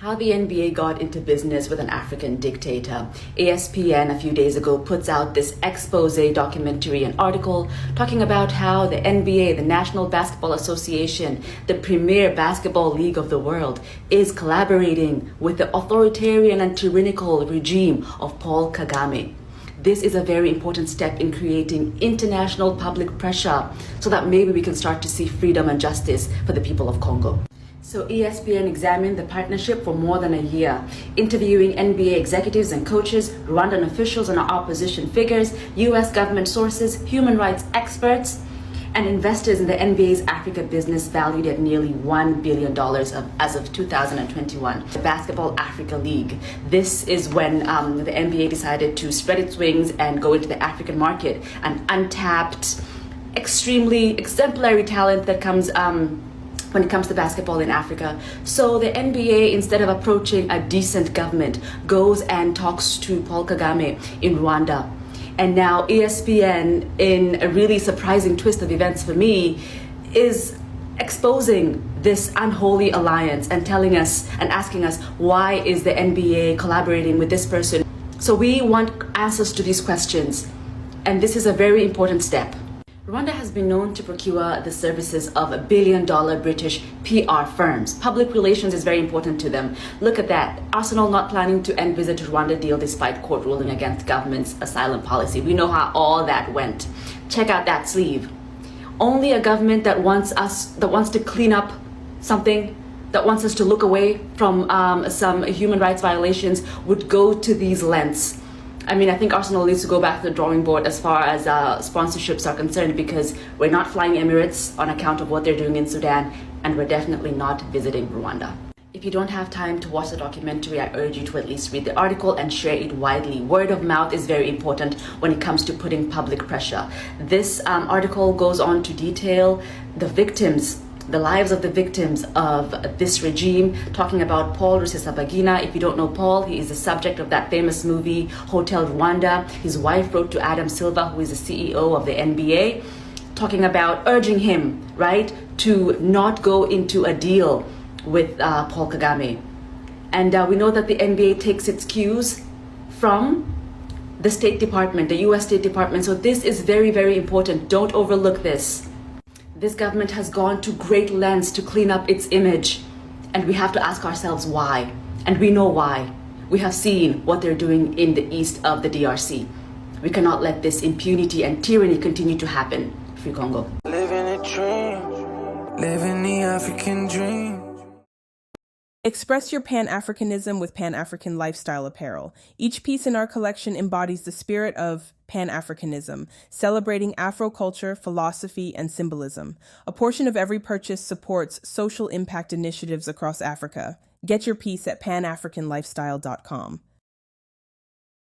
How the NBA got into business with an African dictator. ESPN a few days ago puts out this expose documentary and article talking about how the NBA, the National Basketball Association, the premier basketball league of the world, is collaborating with the authoritarian and tyrannical regime of Paul Kagame. This is a very important step in creating international public pressure so that maybe we can start to see freedom and justice for the people of Congo. So ESPN examined the partnership for more than a year, interviewing NBA executives and coaches, Rwandan officials and opposition figures, US government sources, human rights experts, and investors in the NBA's Africa business valued at nearly $1 billion as of 2021. The Basketball Africa League. This is when the NBA decided to spread its wings and go into the African market, an untapped, extremely exemplary talent that comes when it comes to basketball in Africa. So the NBA, instead of approaching a decent government, goes and talks to Paul Kagame in Rwanda. And now ESPN, in a really surprising twist of events for me, is exposing this unholy alliance and telling us and asking us, why is the NBA collaborating with this person? So we want answers to these questions, and this is a very important step. Rwanda has been known to procure the services of billion-dollar British PR firms. Public relations is very important to them. Look at that. Arsenal not planning to end visit to Rwanda deal despite court ruling against government's asylum policy. We know how all that went. Check out that sleeve. Only a government that wants to clean up something, that wants us to look away from some human rights violations, would go to these lengths. I mean, I think Arsenal needs to go back to the drawing board as far as sponsorships are concerned, because we're not flying Emirates on account of what they're doing in Sudan, and we're definitely not visiting Rwanda. If you don't have time to watch the documentary, I urge you to at least read the article and share it widely. Word of mouth is very important when it comes to putting public pressure. This article goes on to detail the victims, the lives of the victims of this regime, talking about Paul Rusesabagina. If you don't know Paul, he is the subject of that famous movie, Hotel Rwanda. His wife wrote to Adam Silva, who is the CEO of the NBA, talking about urging him, right, to not go into a deal with Paul Kagame. And we know that the NBA takes its cues from the State Department, the US State Department. So this is very, very important. Don't overlook this. This government has gone to great lengths to clean up its image, and we have to ask ourselves why. And we know why. We have seen what they're doing in the east of the DRC. We cannot let this impunity and tyranny continue to happen. Free Congo. Living a dream, living the African dream. Express your Pan-Africanism with Pan-African lifestyle apparel. Each piece in our collection embodies the spirit of Pan-Africanism, celebrating Afro culture, philosophy, and symbolism. A portion of every purchase supports social impact initiatives across Africa. Get your piece at panafricanlifestyle.com.